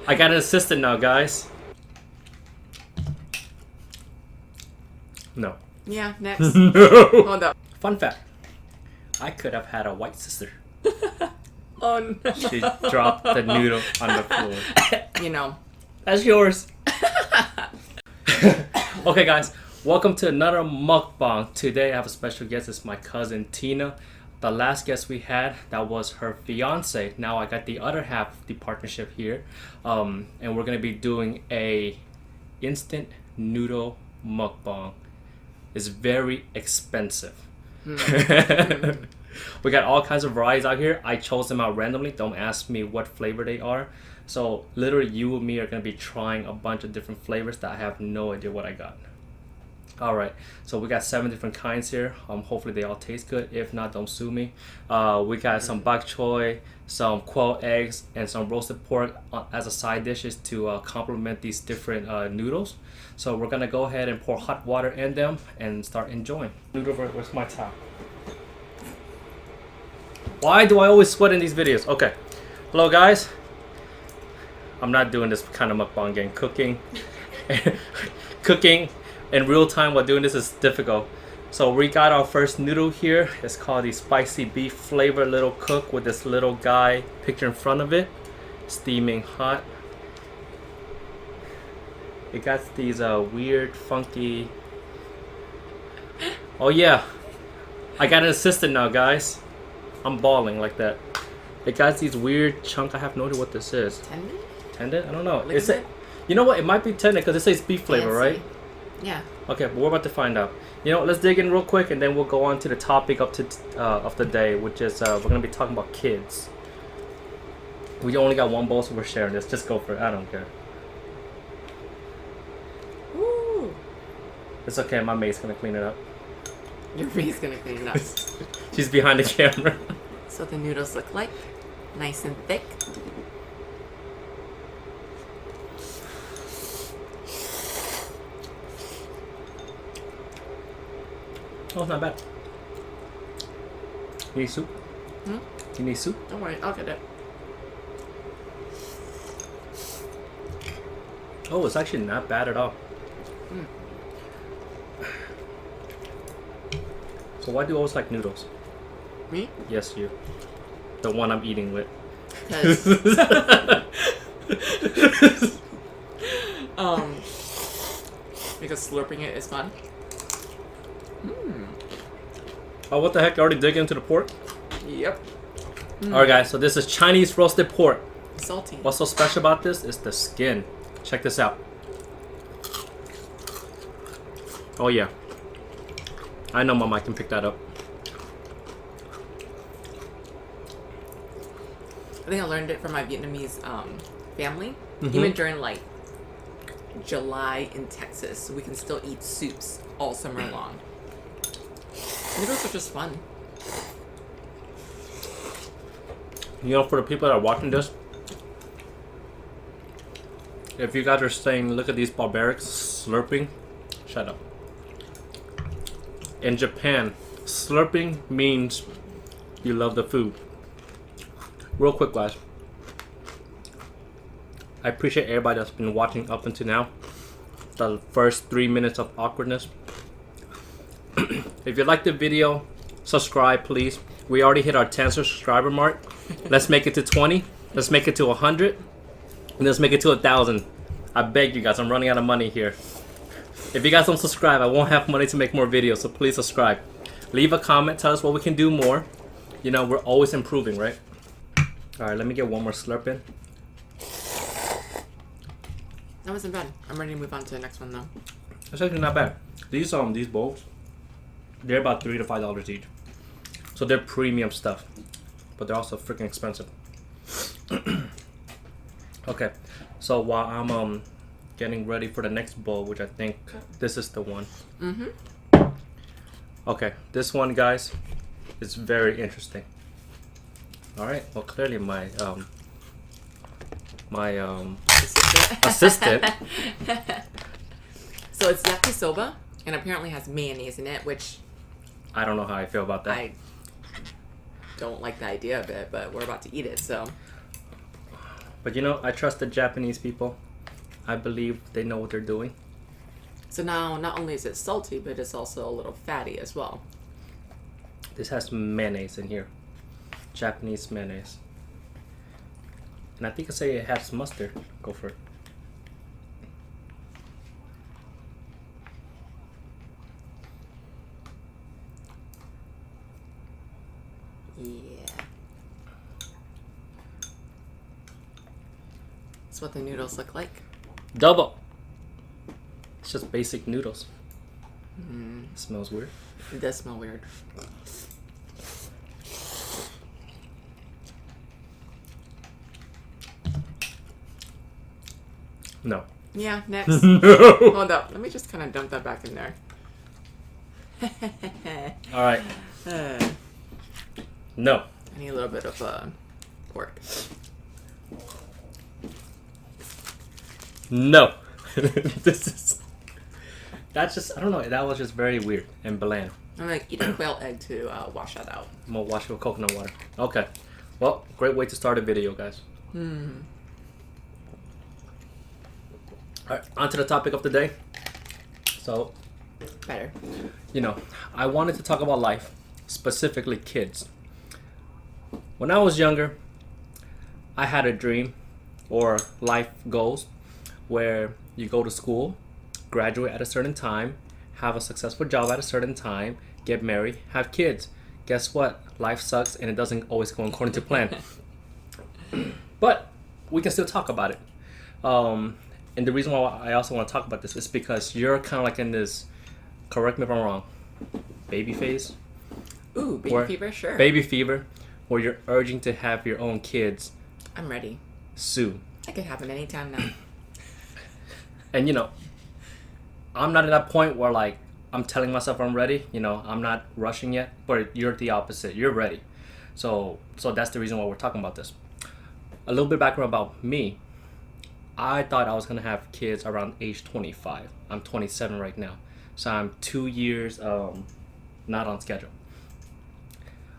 I got an assistant now, guys. No. Yeah, next. No. Hold up. Fun fact. I could have had a white sister. Oh no. She dropped the noodle on the floor. You know. That's yours. Okay, guys. Welcome to another mukbang. Today I have a special guest. It's my cousin Tina. The last guest we had, that was her fiance. Now I got the other half of the partnership here. And we're going to be doing a instant noodle mukbang. It's very expensive. We got all kinds of varieties out here. I chose them out randomly. Don't ask me what flavor they are. So literally you and me are going to be trying a bunch of different flavors that I have no idea what I got. Alright, so we got 7 different kinds here. Hopefully they all taste good. If not, don't sue me. We got some bok choy, some quail eggs, and some roasted pork as a side dishes to complement these different noodles. So we're gonna go ahead and pour hot water in them and start enjoying. Noodle, where's my towel? Why do I always sweat in these videos? Okay, hello guys. I'm not doing this kind of mukbang again. Cooking in real time while doing this is difficult. So we got our first noodle here. It's called the spicy beef flavor little cook with this little guy picture in front of it, steaming hot. It got these weird funky, oh yeah, I got an assistant now, guys. I'm balling like that. It got these weird chunk. I have no idea what this is. Tendon? Tendon? I don't know. Is it? You know what? It might be tendon because it says beef flavor, right? Yeah. Okay, but we're about to find out. You know, let's dig in real quick and then we'll go on to the topic of the day, which is we're gonna be talking about kids. We only got one bowl, so we're sharing this. Just go for it. I don't care. Woo. It's okay. My mate's gonna clean it up. Your mate's gonna clean it up. She's behind the camera. So the noodles look like nice and thick. Oh, it's not bad. You need soup? Hmm? You need soup? Don't worry, I'll get it. Oh, it's actually not bad at all. Mm. So why do you always like noodles? Me? Yes, you. The one I'm eating with. Because slurping it is fun. Oh, what the heck? You already dig into the pork? Yep. Alright guys, so this is Chinese roasted pork. Salty. What's so special about this is the skin. Check this out. Oh yeah. I know Mama can pick that up. I think I learned it from my Vietnamese family. Even during like July in Texas, so we can still eat soups all summer long. Noodles are just fun. You know, for the people that are watching this, if you guys are saying, look at these barbarics slurping, shut up. In Japan, slurping means you love the food. Real quick, guys. I appreciate everybody that's been watching up until now. The first 3 minutes of awkwardness. If you like the video, subscribe please. We already hit our 10 subscriber mark. Let's make it to 20. Let's make it to 100. And let's make it to 1,000. I beg you guys, I'm running out of money here. If you guys don't subscribe, I won't have money to make more videos, so please subscribe. Leave a comment, tell us what we can do more. You know, we're always improving, right? Alright, let me get one more slurp in. That wasn't bad. I'm ready to move on to the next one though. It's actually not bad. These bowls, they're about $3 to $5 each. So they're premium stuff. But they're also freaking expensive. Okay, so while I'm getting ready for the next bowl, which I think this is the one. Okay, this one, guys, is very interesting. All right, well, clearly my assistant. So it's yakisoba, and apparently has mayonnaise in it, which I don't know how I feel about that. I don't like the idea of it, but we're about to eat it, so. But you know, I trust the Japanese people. I believe they know what they're doing. So now, not only is it salty, but it's also a little fatty as well. This has mayonnaise in here. Japanese mayonnaise. And I think I say it has mustard. Go for it. Yeah. That's what the noodles look like. Double. It's just basic noodles. Smells weird. It does smell weird. No. Yeah, next. Hold up. Let me just kind of dump that back in there. All right. I No. need a little bit of pork. No. This is. That's just. I don't know. That was just very weird and bland. I'm like eat a quail egg to wash that out. I'm gonna wash it with coconut water. Okay. Well, great way to start a video, guys. All right, on to the topic of the day. So, Better. you know, I wanted to talk about life, specifically kids. When I was younger, I had a dream or life goals where you go to school, graduate at a certain time, have a successful job at a certain time, get married, have kids. Guess what? Life sucks and it doesn't always go according to plan. But we can still talk about it. And the reason why I also want to talk about this is because you're kind of like in this, correct me if I'm wrong, baby phase? Ooh, baby fever, sure. Baby fever, where you're urging to have your own kids I'm ready. soon. That could happen anytime now. And you know, I'm not at that point where like I'm telling myself I'm ready. You know, I'm not rushing yet. But you're the opposite. You're ready. So that's the reason why we're talking about this. A little bit background about me. I thought I was gonna have kids around age 25. I'm 27 right now, so I'm 2 years not on schedule.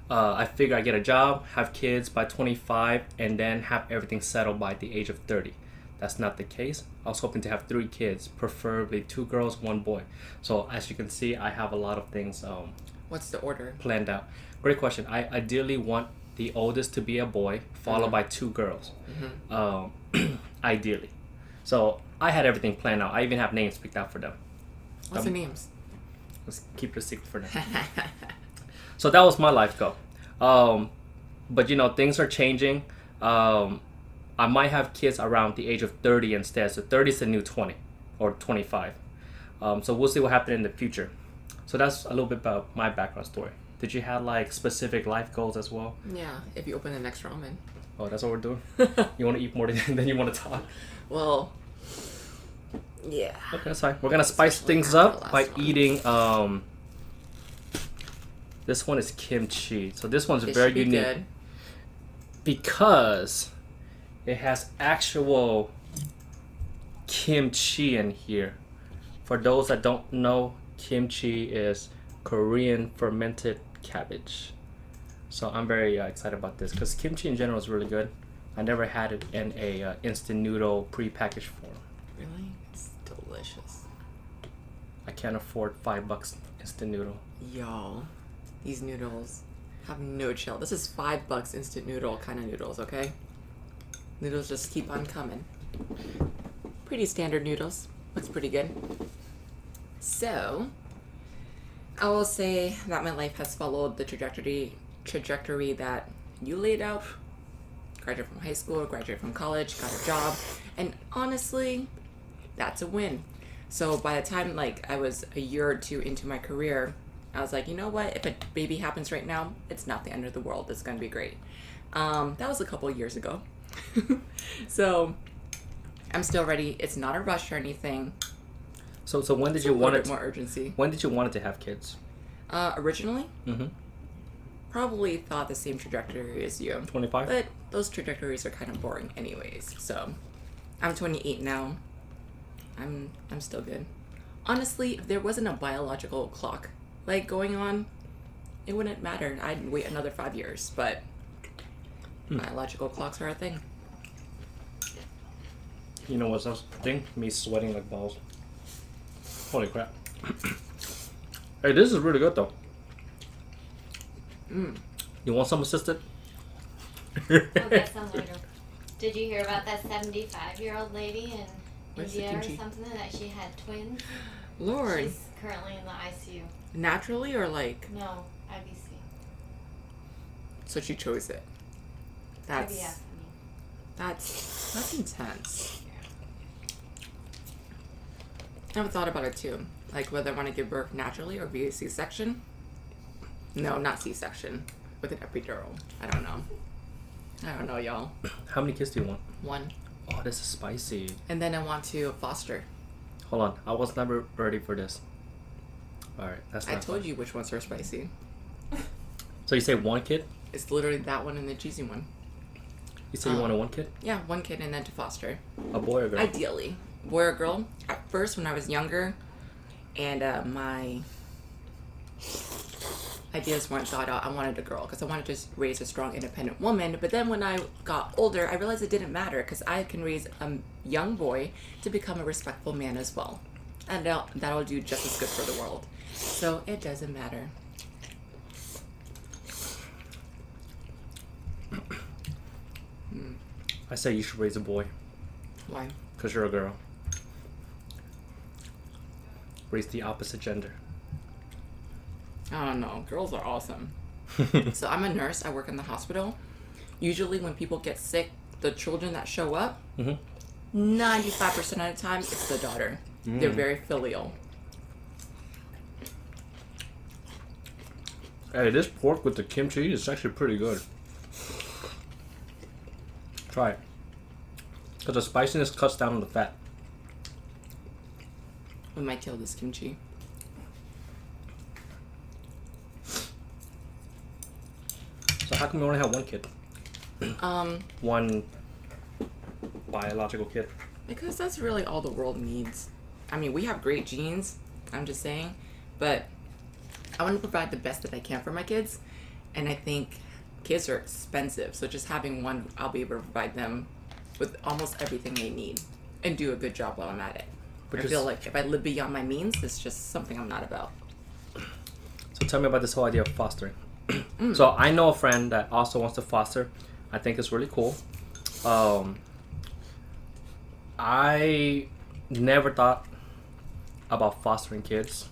I figure I get a job, have kids by 25, and then have everything settled by the age of 30. That's not the case. I was hoping to have 3 kids, preferably 2 girls, 1 boy. So as you can see, I have a lot of things What's the order? planned out. Great question. I ideally want the oldest to be a boy, followed by 2 girls. Ideally. So I had everything planned out. I even have names picked out for them. What's the names? Let's keep it a secret for now. So that was my life goal. But you know, things are changing. I might have kids around the age of 30 instead. So 30 is the new 20 or 25. So we'll see what happens in the future. So that's a little bit about my background story. Did you have like specific life goals as well? Yeah, if you open the next ramen. Oh, that's what we're doing? You want to eat more than you want to talk? Well, yeah. Okay, that's fine. We're going to spice Especially things after the up by last one. eating... This one is kimchi. So this one's It very should be unique. good. Because it has actual kimchi in here. For those that don't know, kimchi is Korean fermented cabbage. So I'm very excited about this because kimchi in general is really good. I never had it in a instant noodle pre-packaged form. Really? It's delicious. I can't afford $5 instant noodle. Y'all, these noodles have no chill. This is $5 instant noodle kind of noodles, okay? Noodles just keep on coming. Pretty standard noodles. Looks pretty good. So, I will say that my life has followed the trajectory that you laid out. Graduate from high school, graduate from college, got a job, and honestly, that's a win. So by the time like I was a year or 2 into my career, I was like, you know what? If a baby happens right now, it's not the end of the world. It's gonna be great. That was a couple of years ago. So I'm still ready. It's not a rush or anything. So when did It's you a little want bit it? more urgency. When did you want it to have kids? Originally, Mm-hmm. probably thought the same trajectory as you. 25? But those trajectories are kind of boring anyways. So I'm 28 now. I'm still good. Honestly, if there wasn't a biological clock like going on, it wouldn't matter. I'd wait another 5 years, but biological clocks are a thing. You know what's else thing? Me sweating like balls. Holy crap. Hey, this is really good though. You want some assisted? We'll get some later. Did you hear about that 75-year-old lady in Where's the India or kimchi? something that she had twins? Lord. She's currently in the ICU. Naturally or like? No, IVC. So she chose it. IVF, I mean. That's intense. I've thought about it too. Like whether I want to give birth naturally or via C-section. No, not C-section. With an epidural. I don't know, y'all. How many kids do you want? 1. Oh, this is spicy. And then I want to foster. Hold on, I was never ready for this. Alright, that's not I told fun. you which ones are spicy. So you say 1 kid? It's literally that one and the cheesy one. You say you wanted 1 kid? Yeah, 1 kid and then to foster. A boy or girl? Ideally. Boy or girl. At first, when I was younger, and my ideas weren't thought out, I wanted a girl because I wanted to raise a strong, independent woman. But then when I got older, I realized it didn't matter because I can raise a young boy to become a respectful man as well. And that'll do just as good for the world. So it doesn't matter. I say you should raise a boy Why? because you're a girl. Raise the opposite gender. I don't know. Girls are awesome. So I'm a nurse. I work in the hospital. Usually when people get sick, the children that show up, 95% of the time, it's the daughter. They're very filial. Hey, this pork with the kimchi is actually pretty good. Try it. Because the spiciness cuts down on the fat. We might kill this kimchi. So how come you only have 1 kid? 1 biological kid. Because that's really all the world needs. I mean, we have great genes, I'm just saying, but I want to provide the best that I can for my kids, and I think kids are expensive, so just having 1, I'll be able to provide them with almost everything they need and do a good job while I'm at it. But I feel like if I live beyond my means, it's just something I'm not about. So tell me about this whole idea of fostering. So I know a friend that also wants to foster. I think it's really cool. I never thought about fostering kids.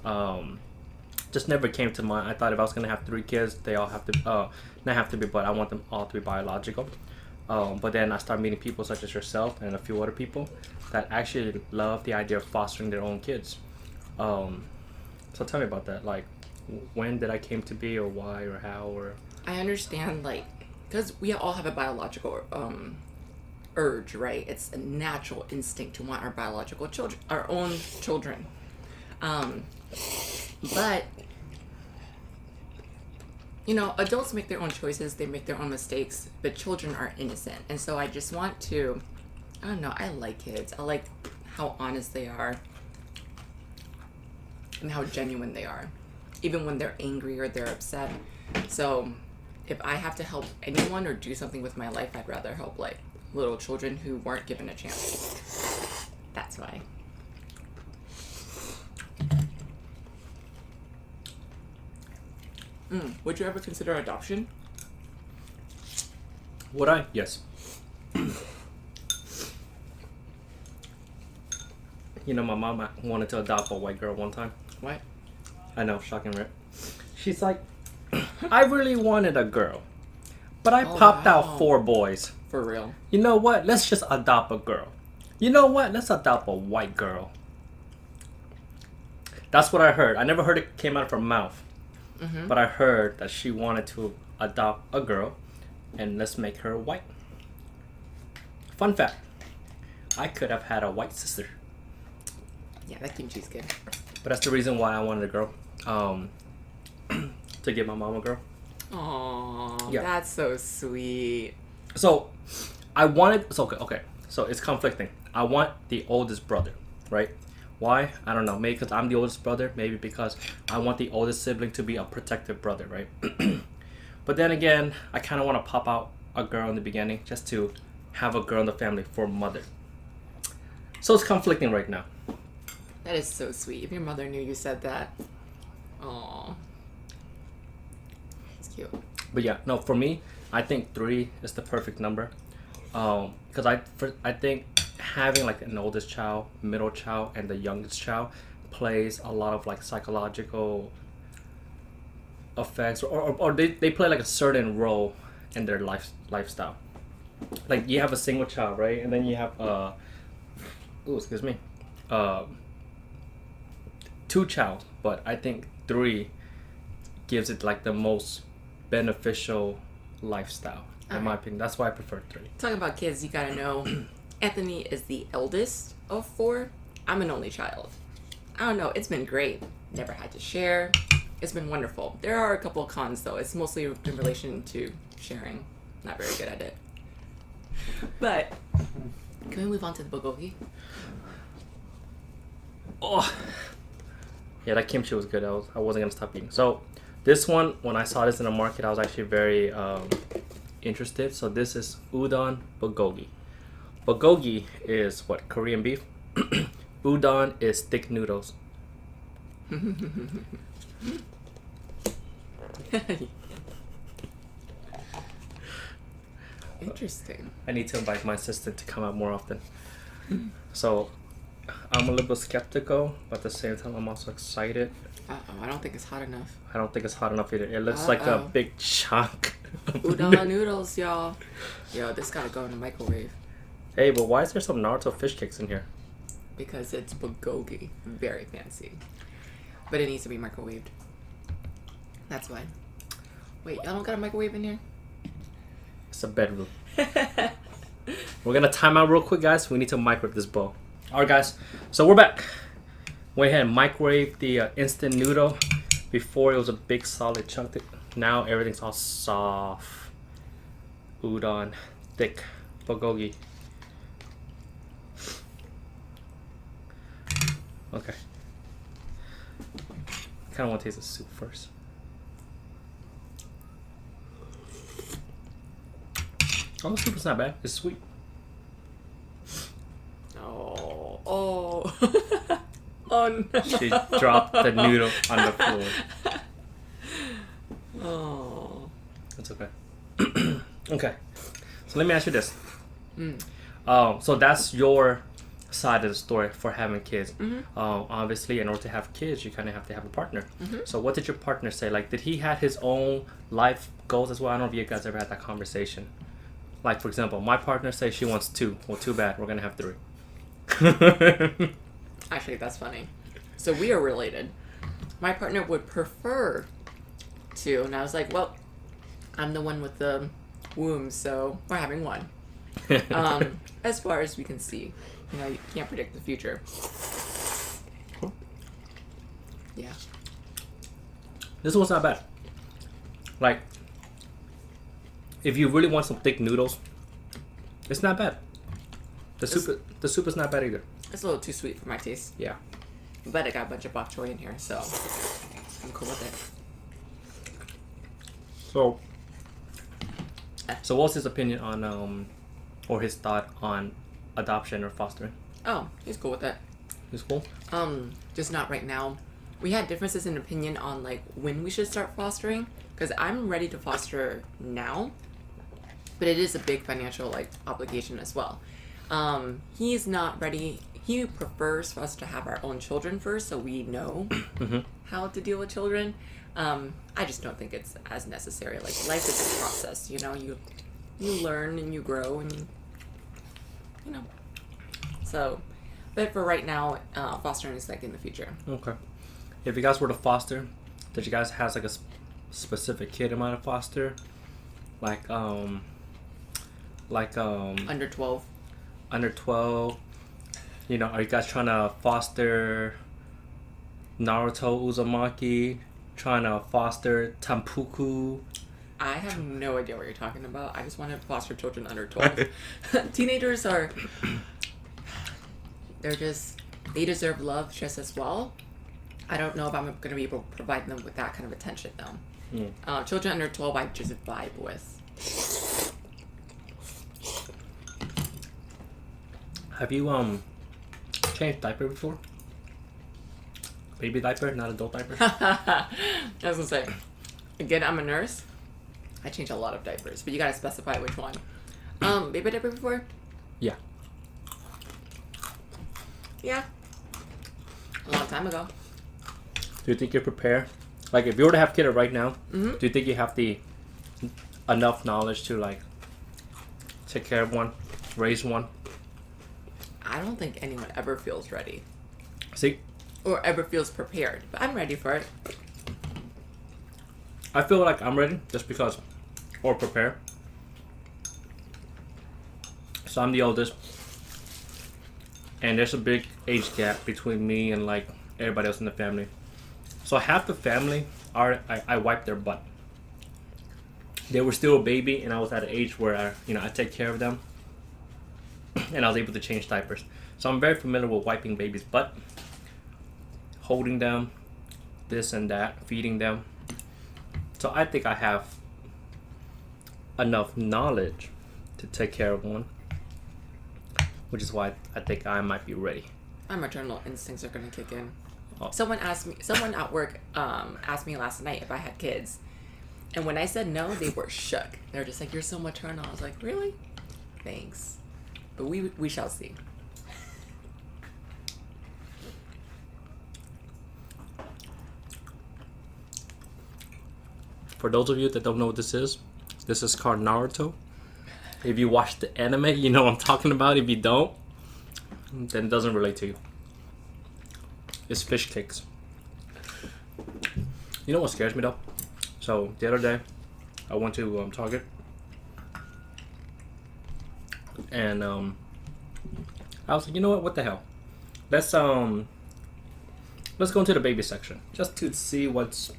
Just never came to mind. I thought if I was gonna have 3 kids, they all have to not have to be, but I want them all to be biological. But then I started meeting people such as yourself and a few other people that actually love the idea of fostering their own kids. So tell me about that. Like, when did I came to be, or why, or how, or? I understand, like, because we all have a biological urge, right? It's a natural instinct to want our biological children, our own children. But, you know, adults make their own choices, they make their own mistakes, but children are innocent. And so I just want to, I don't know, I like kids. I like how honest they are and how genuine they are, even when they're angry or they're upset. So if I have to help anyone or do something with my life, I'd rather help like little children who weren't given a chance. That's why. Would you ever consider adoption? Would I? Yes. You know, my mom wanted to adopt a white girl one time. What? I know, shocking, right? She's like, I really wanted a girl, but I popped wow. out 4 boys. For real? You know what? Let's just adopt a girl. You know what? Let's adopt a white girl. That's what I heard. I never heard it came out of her mouth. But I heard that she wanted to adopt a girl and let's make her white. Fun fact. I could have had a white sister. Yeah, that kimchi's good. But that's the reason why I wanted a girl. To give my mom a girl. Aww, Yeah. that's so sweet. So I wanted, so okay, so it's conflicting. I want the oldest brother, right? Why? I don't know. Maybe because I'm the oldest brother. Maybe because I want the oldest sibling to be a protective brother, right? But then again, I kind of want to pop out a girl in the beginning just to have a girl in the family for mother. So it's conflicting right now. That is so sweet. If your mother knew you said that. Aw. It's cute. But yeah, no, for me, I think 3 is the perfect number. Because I think having like an oldest child, middle child, and the youngest child plays a lot of like psychological effects, or they play like a certain role in their lifestyle. Like you have a single child, right? And then you have excuse me, 2 child, but I think 3 gives it like the most beneficial lifestyle in my opinion. That's why I prefer 3. Talking about kids, you gotta know Anthony is the eldest of 4. I'm an only child. I don't know, it's been great. Never had to share. It's been wonderful. There are a couple of cons though. It's mostly in relation to sharing. Not very good at it. But can we move on to the bulgogi? Oh, yeah, that kimchi was good. I wasn't gonna stop eating. So this one, when I saw this in the market, I was actually very interested. So this is udon bulgogi. Bulgogi is what, Korean beef. Udon is thick noodles. Interesting. I need to invite my assistant to come out more often. So I'm a little bit skeptical, but at the same time I'm also excited. I don't think it's hot enough. I don't think it's hot enough either. It looks like a big chunk. Udon noodles, y'all. Yo, this gotta go in the microwave. Hey, but why is there some Naruto fish cakes in here? Because it's bulgogi. Very fancy. But it needs to be microwaved. That's why. Wait, y'all don't got a microwave in here? It's a bedroom. We're gonna time out real quick, guys. We need to microwave this bowl. Alright, guys. So we're back. Went ahead and microwaved the instant noodle. Before it was a big solid chunk. Now everything's all soft. Udon, thick bulgogi. Okay. Kind of want to taste the soup first. Oh, the soup is not bad. It's sweet. Oh. Oh no. She dropped the noodle on the floor. Oh. That's okay. Okay. So let me ask you this. Mm. So that's your side of the story for having kids. Mm-hmm. Obviously, in order to have kids, you kind of have to have a partner. Mm-hmm. So what did your partner say? Like, did he have his own life goals as well? I don't know if you guys ever had that conversation. Like, for example, my partner says she wants 2. Well, too bad. We're going to have 3. Actually, that's funny. So we are related. My partner would prefer 2, and I was like, well, I'm the one with the womb, so we're having 1. As far as we can see. You know, you can't predict the future. Yeah. This one's not bad. Like, if you really want some thick noodles, it's not bad. The soup is not bad either. It's a little too sweet for my taste. Yeah. But it got a bunch of bok choy in here, so I'm cool with it. So what's his opinion on or his thought on adoption or fostering? Oh, he's cool with that. He's cool. Just not right now. We had differences in opinion on like when we should start fostering, because I'm ready to foster now, but it is a big financial like obligation as well. He's not ready. He prefers for us to have our own children first, so we know how to deal with children. I just don't think it's as necessary. Like, life is a process, you know. You learn and you grow, and you know. So, but for right now, fostering is like in the future. Okay. If you guys were to foster, did you guys have like a specific kid in mind to foster? Like under 12. Under 12. You know, are you guys trying to foster Naruto Uzumaki? Trying to foster Tampuku? I have no idea what you're talking about. I just want to foster children under 12. Teenagers they deserve love just as well. I don't know if I'm going to be able to provide them with that kind of attention though. Children under 12, I just vibe with. Have you changed diaper before? Baby diaper, not adult diaper? I was gonna say, again, I'm a nurse. I change a lot of diapers, but you gotta specify which one. Baby diaper before? Yeah. Yeah. A long time ago. Do you think you're prepared? Like, if you were to have kids right now, Mm-hmm. do you think you have the enough knowledge to like take care of one, raise one? I don't think anyone ever feels ready See, or ever feels prepared, but I'm ready for it. I feel like I'm ready just because, or prepared. So I'm the oldest, and there's a big age gap between me and like everybody else in the family. So half the family I wiped their butt. They were still a baby, and I was at an age where I take care of them, and I was able to change diapers. So I'm very familiar with wiping babies' butt, holding them, this and that, feeding them. So I think I have enough knowledge to take care of one, which is why I think I might be ready. My maternal instincts are gonna kick in. Oh. Someone at work asked me last night if I had kids. And when I said no, they were shook. They were just like, "You're so maternal." I was like, "Really? Thanks." But we shall see. For those of you that don't know what this is called Naruto. If you watch the anime, you know what I'm talking about. If you don't, then it doesn't relate to you. It's fish cakes. You know what scares me though? So the other day, I went to Target, and I was like, you know what? What the hell? Let's go into the baby section just to see what's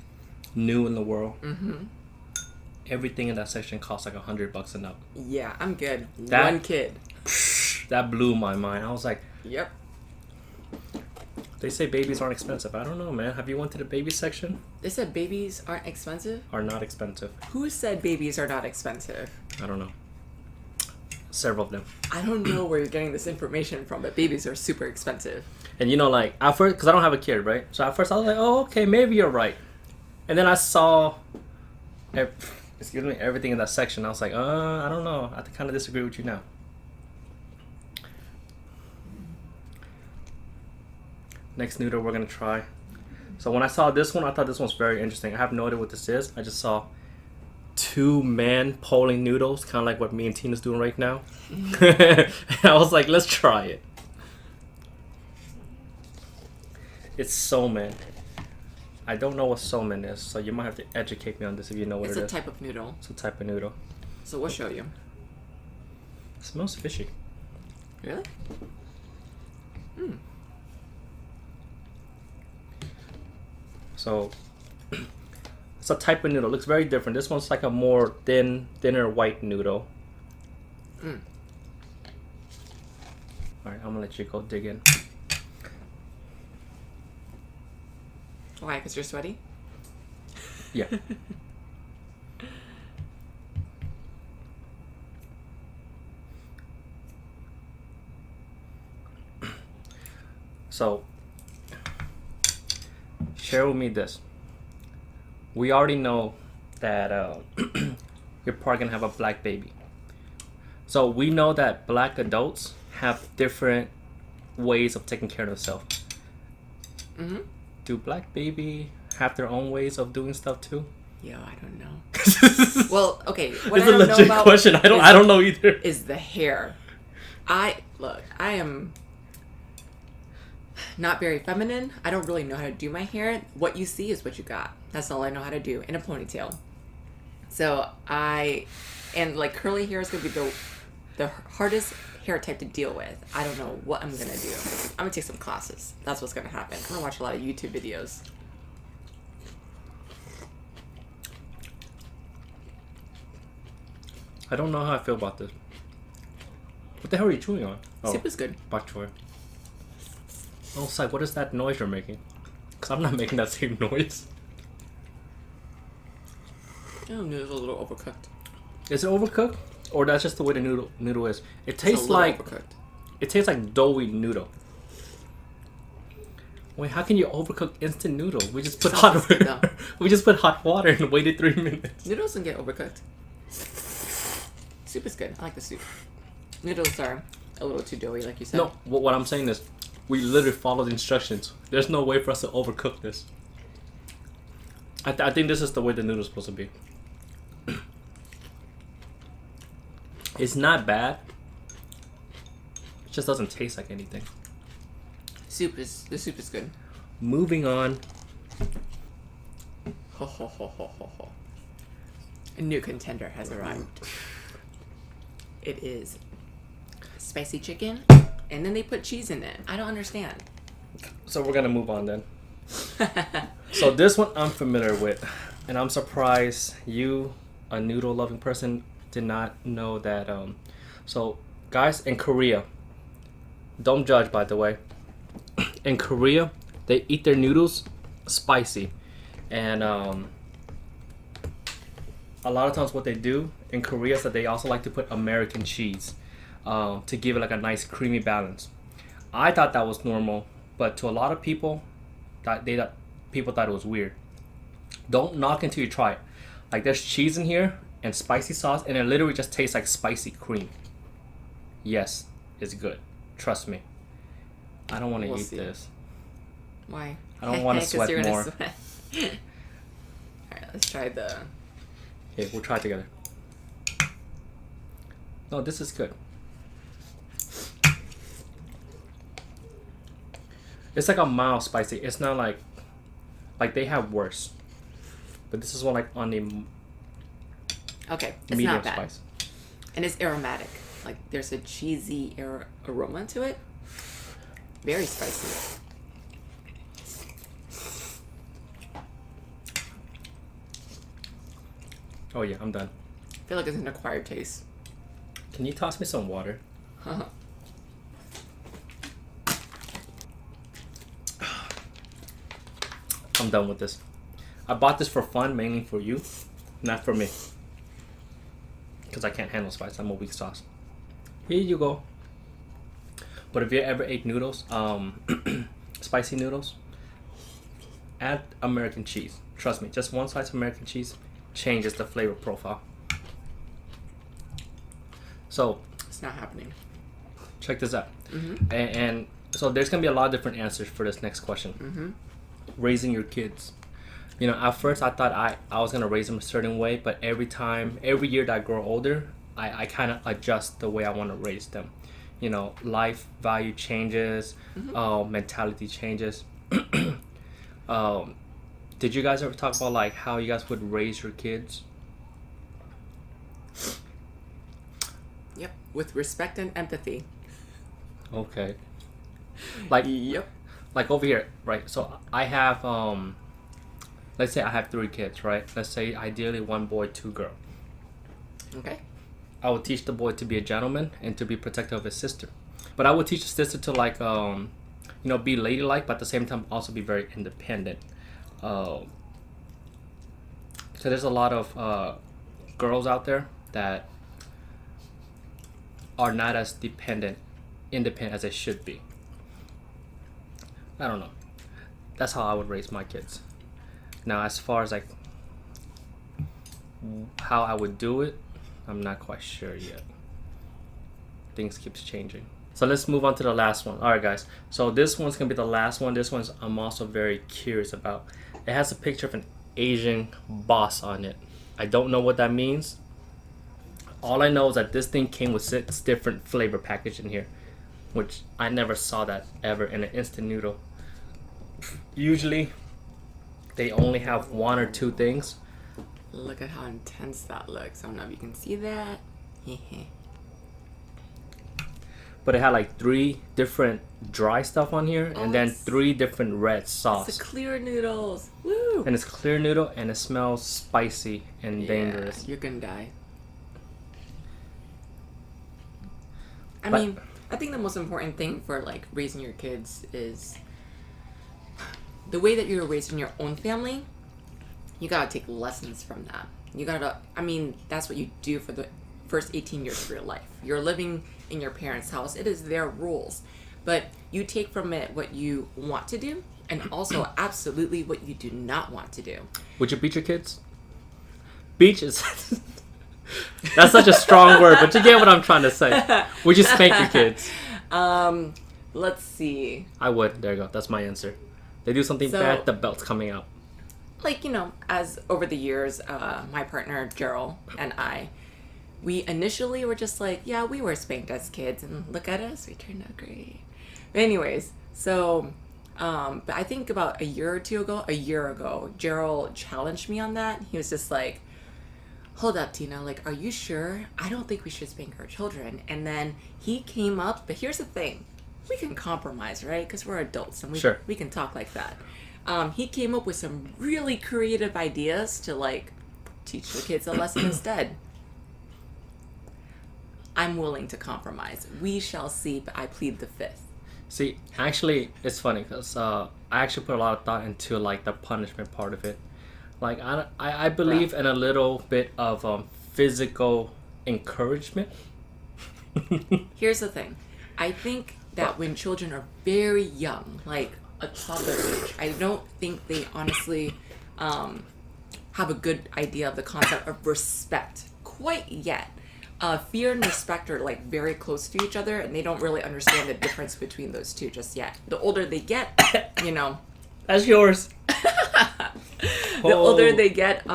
new in the world. Mm-hmm. Everything in that section costs like $100 and up. Yeah, I'm good. That- One kid. That blew my mind. I was like, Yep. they say babies aren't expensive. I don't know, man. Have you went to the baby section? They said babies aren't expensive. Are not expensive. Who said babies are not expensive? I don't know. Several of them. I don't know where you're getting this information from, but babies are super expensive. And like at first, because I don't have a kid, right? So at first I was like, oh, okay, maybe you're right. And then I saw, everything in that section. I was like, I don't know. I kind of disagree with you now. Next noodle we're gonna try. So when I saw this one, I thought this one's very interesting. I have no idea what this is. I just saw two men pulling noodles, kind of like what me and Tina's doing right now. And I was like, let's try it. It's somen. I don't know what somen is, so you might have to educate me on this if you know what It's it a is. type of noodle. It's a type of noodle. So we'll show you. It smells fishy. Really? Hmm. So it's a type of noodle. It looks very different. This one's like a more thinner white noodle. Mm. All right, I'm gonna let you go dig in. Why? Because you're sweaty? Yeah. So, share with me this. We already know that you're probably gonna have a black baby. So we know that black adults have different ways of taking care of themselves. Mm-hmm. Do black baby have their own ways of doing stuff too? Yo, I don't know. Well, okay. What It's I a don't know legit about question. I don't know either. is the hair. I am not very feminine. I don't really know how to do my hair. What you see is what you got. That's all I know how to do in a ponytail. So and like curly hair is gonna be the hardest hair type to deal with. I don't know what I'm gonna do. I'm gonna take some classes. That's what's gonna happen. I'm gonna watch a lot of YouTube videos. I don't know how I feel about this. What the hell are you chewing on? Oh, Soup is good. bok choy. I was like, what is that noise you're making? Because I'm not making that same noise. Oh, noodle's a little overcooked. Is it overcooked? Or that's just the way the noodle is? It It's tastes a little like overcooked. it tastes like doughy noodle. Wait, how can you overcook instant noodle? We just put Sounds good, though. we just put hot water and waited 3 minutes. Noodles can get overcooked. Soup is good. I like the soup. Noodles are a little too doughy, like you said. No, what I'm saying is, we literally followed the instructions. There's no way for us to overcook this. I think this is the way the noodle's supposed to be. It's not bad. It just doesn't taste like anything. The soup is good. Moving on. Ho ho ho ho ho ho. A new contender has arrived. It is spicy chicken, and then they put cheese in it. I don't understand. So we're gonna move on then. So this one I'm familiar with, and I'm surprised you, a noodle loving person, did not know that. So guys in Korea, don't judge by the way. In Korea, they eat their noodles spicy, and a lot of times what they do in Korea is that they also like to put American cheese to give it like a nice creamy balance. I thought that was normal, but to a lot of people, people thought it was weird. Don't knock until you try it. Like there's cheese in here and spicy sauce, and it literally just tastes like spicy cream. Yes, it's good. Trust me. I don't want to eat this. Why? I don't want to sweat more. Sweat. Alright, let's try the... Okay, we'll try it together. No, this is good. It's like a mild spicy. It's not like they have worse. But this is one like on the okay, it's medium not bad. spice. And it's aromatic. Like there's a cheesy aroma to it. Very spicy. Oh yeah, I'm done. I feel like it's an acquired taste. Can you toss me some water? I'm done with this. I bought this for fun, mainly for you, not for me. Because I can't handle spice. I'm a weak sauce. Here you go. But if you ever ate noodles, spicy noodles, add American cheese. Trust me, just one slice of American cheese changes the flavor profile. So, It's not happening. check this out. And so there's going to be a lot of different answers for this next question. Raising your kids. You know, at first I thought I was going to raise them a certain way, but every year that I grow older, I kind of adjust the way I want to raise them. You know, life value changes, mentality changes. Did you guys ever talk about like how you guys would raise your kids? Yep. With respect and empathy. Okay. Like Yep. like over here, right? So I have let's say I have 3 kids, right? Let's say ideally 1 boy, 2 girls. Okay. I would teach the boy to be a gentleman and to be protective of his sister. But I would teach the sister to like be ladylike, but at the same time also be very independent. So there's a lot of girls out there that are not as independent as they should be. I don't know. That's how I would raise my kids. Now, as far as like how I would do it, I'm not quite sure yet. Things keeps changing. So let's move on to the last one. All right, guys. So this one's gonna be the last one. This one's I'm also very curious about. It has a picture of an Asian boss on it. I don't know what that means. All I know is that this thing came with 6 different flavor package in here, which I never saw that ever in an instant noodle. Usually, they only have 1 or 2 things. Look at how intense that looks. I don't know if you can see that. But it had like 3 different dry stuff on here, and then 3 different red sauce. It's a clear noodles. Woo! And it's clear noodle, and it smells spicy and dangerous. You're gonna die. I But- mean, I think the most important thing for like raising your kids is the way that you're raising your own family. You gotta take lessons from that. You gotta, I mean, that's what you do for the first 18 years of your life. You're living in your parents' house. It is their rules. But you take from it what you want to do and also absolutely what you do not want to do. Would you beat your kids? Beach is that's such a strong word, but you get what I'm trying to say. Would you spank your kids? Let's see. I would. There you go. That's my answer. They do something So- bad, the belt's coming out. Like, as over the years, my partner Gerald and I, we initially were just like, yeah, we were spanked as kids, and look at us, we turned out great. But anyways, so but I think about a year ago, Gerald challenged me on that. He was just like, hold up, Tina, like, are you sure? I don't think we should spank our children. And then he came up, but here's the thing, we can compromise, right? Because we're adults and Sure. we can talk like that. He came up with some really creative ideas to like teach the kids a lesson instead. I'm willing to compromise. We shall see, but I plead the fifth. See, actually, it's funny because I actually put a lot of thought into like the punishment part of it. Like I believe in a little bit of physical encouragement. Here's the thing. I think that when children are very young, like a toddler age, I don't think they honestly have a good idea of the concept of respect quite yet. Fear and respect are like very close to each other, and they don't really understand the difference between those two just yet. The older they get, That's yours. the older they get,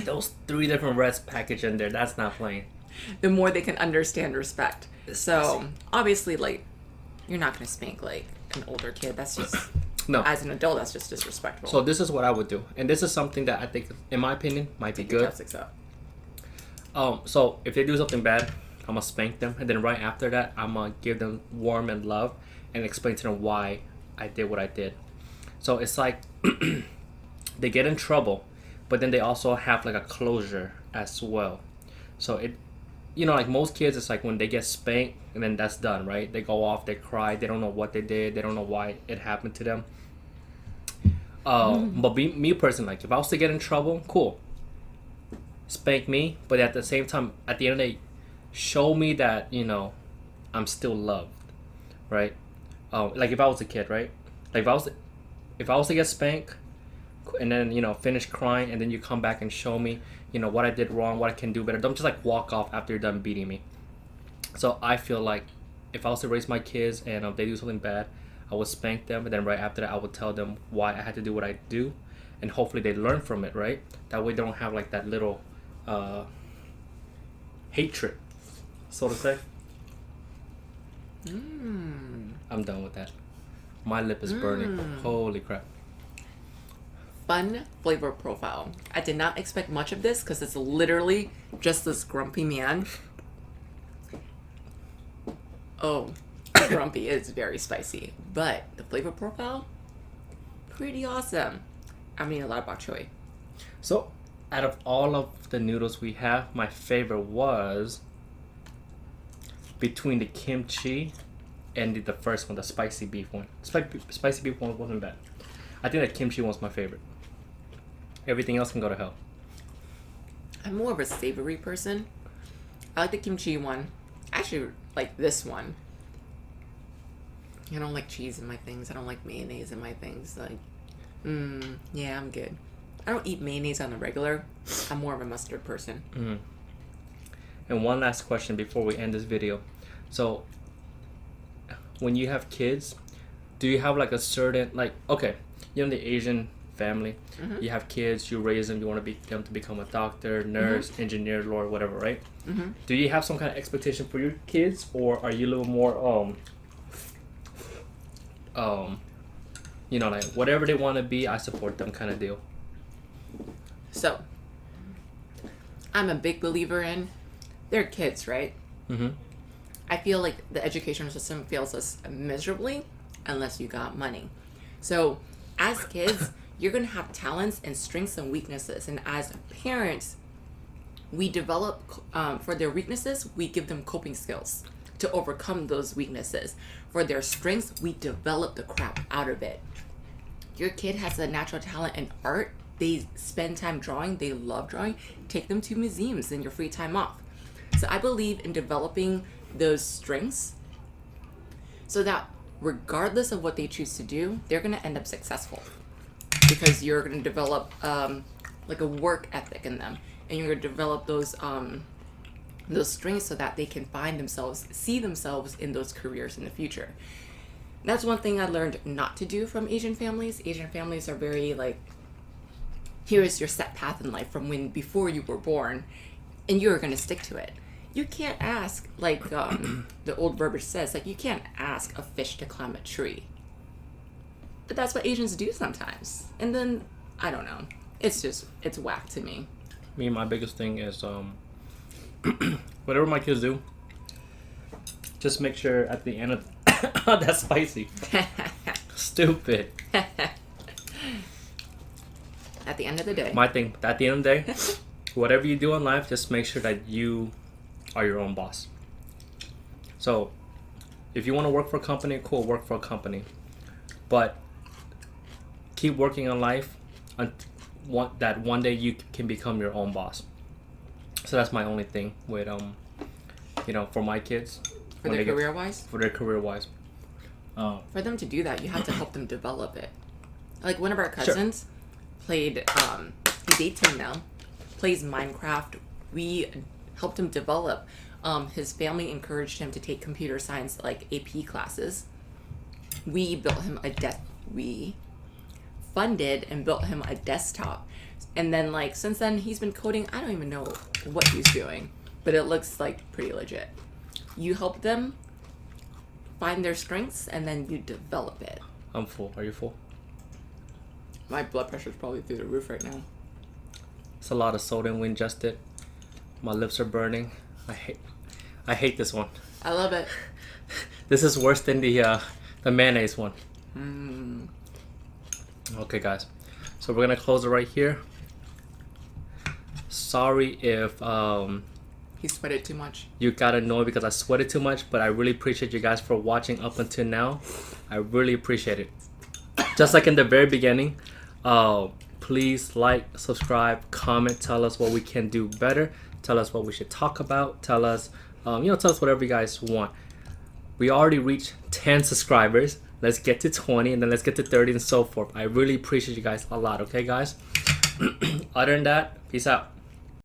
Those 3 different Reds package in there. That's not playing. the more they can understand respect. So obviously, like, you're not gonna spank like an older kid. That's just No. as an adult, that's just disrespectful. So this is what I would do, and this is something that I think, in my opinion, might be Take your good. chopsticks out. So if they do something bad, I'm gonna spank them, and then right after that, I'm gonna give them warm and love, and explain to them why I did what I did. So it's like they get in trouble, but then they also have like a closure as well. So it, like most kids, it's like when they get spanked, and then that's done, right? They go off, they cry, they don't know what they did, they don't know why it happened to them. But me personally, like if I was to get in trouble, cool, spank me, but at the same time, at the end of the day, show me that I'm still loved, right? Like if I was a kid, right? Like if I was to get spanked, and then finish crying, and then you come back and show me what I did wrong, what I can do better. Don't just like walk off after you're done beating me. So I feel like if I was to raise my kids and they do something bad, I would spank them, and then right after that I would tell them why I had to do what I do, and hopefully they learn from it, right? That way they don't have like that little hatred, so to say. I'm done with that. My lip is burning. Holy crap. Fun flavor profile. I did not expect much of this because it's literally just this grumpy man. Oh, grumpy is very spicy, but the flavor profile, pretty awesome. I mean, a lot of bok choy. So, out of all of the noodles we have, my favorite was between the kimchi and the first one, the spicy beef one. Spicy beef one wasn't bad. I think the kimchi one's my favorite. Everything else can go to hell. I'm more of a savory person. I like the kimchi one. I actually like this one. I don't like cheese in my things. I don't like mayonnaise in my things. Like, yeah, I'm good. I don't eat mayonnaise on the regular. I'm more of a mustard person. And one last question before we end this video. So, when you have kids, do you have like a certain, like, okay, the Asian family, you have kids, you raise them, you want them to become a doctor, nurse, engineer, lawyer, whatever, right? Do you have some kind of expectation for your kids, or are you a little more like whatever they want to be, I support them kind of deal? So, I'm a big believer in they're kids, right? I feel like the education system fails us miserably unless you got money. So, as kids, you're going to have talents and strengths and weaknesses. And as parents, we develop, for their weaknesses, we give them coping skills to overcome those weaknesses. For their strengths, we develop the crap out of it. Your kid has a natural talent in art. They spend time drawing. They love drawing. Take them to museums in your free time off. So I believe in developing those strengths so that regardless of what they choose to do, they're going to end up successful because you're going to develop like a work ethic in them, and you're going to develop those strengths so that they can see themselves in those careers in the future. That's one thing I learned not to do from Asian families. Asian families are very like, here is your set path in life from before you were born, and you're going to stick to it. You can't ask, like the old verbiage says, like you can't ask a fish to climb a tree. But that's what Asians do sometimes. And then, I don't know. It's whack to me. My biggest thing is whatever my kids do, just make sure at the end of that's spicy. Stupid. At the end of the day. My thing, at the end of the day, whatever you do in life, just make sure that you are your own boss. So, if you want to work for a company, cool, work for a company. But keep working on life that one day you can become your own boss. So that's my only thing with for my kids. For their career-wise? For their career-wise. For them to do that, you have to help them develop it. Like one of our cousins played, he's 18 now, plays Minecraft. We helped him develop. His family encouraged him to take computer science, like AP classes. We built him we funded and built him a desktop. And then like since then he's been coding. I don't even know what he's doing, but it looks like pretty legit. You help them find their strengths and then you develop it. I'm full. Are you full? My blood pressure's probably through the roof right now. It's a lot of soda we ingested. My lips are burning. I hate this one. I love it. This is worse than the mayonnaise one. Okay, guys. So we're gonna close it right here. Sorry if he sweated too much. You got annoyed because I sweated too much, but I really appreciate you guys for watching up until now. I really appreciate it. Just like in the very beginning, please like, subscribe, comment, tell us what we can do better. Tell us what we should talk about. Tell us, tell us whatever you guys want. We already reached 10 subscribers. Let's get to 20 and then let's get to 30 and so forth. I really appreciate you guys a lot. Okay, guys? Other than that, peace out.